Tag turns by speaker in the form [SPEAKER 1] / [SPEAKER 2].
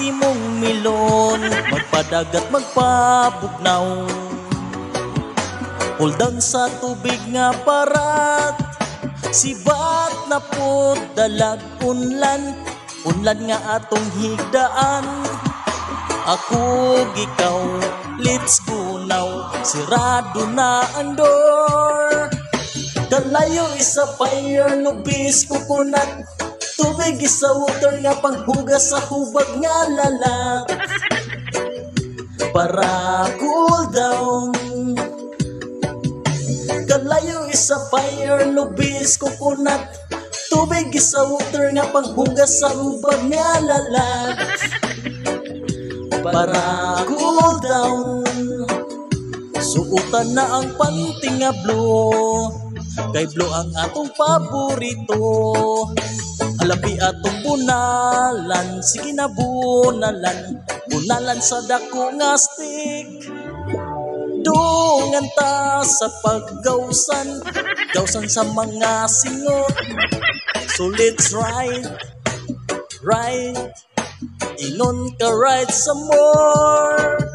[SPEAKER 1] imong milon, magpadagat magpabugnaw. Uldan sa tubig nga parat, sibat na po dalag unlan, unlan nga atong higdaan. Ako gikaw, let's go now, sirado na ang door. Kalayo isa fire, lubis coconut, tubig isa water nga panghugas sa hubag nga lalak. Para cool down. Kalayo isa fire, lubis coconut, tubig isa water nga panghugas sa hubag nga lalak. Para cool down. Suotan na ang panty nga blue, kay blue ang atong paborito. Alabi atong bunalan, sige na bunalan, bunalan sa dako nga stick. Dungan ta sa paggawsan, gawsan sa mga singot. So let's ride, ride, ingon ka ride some more.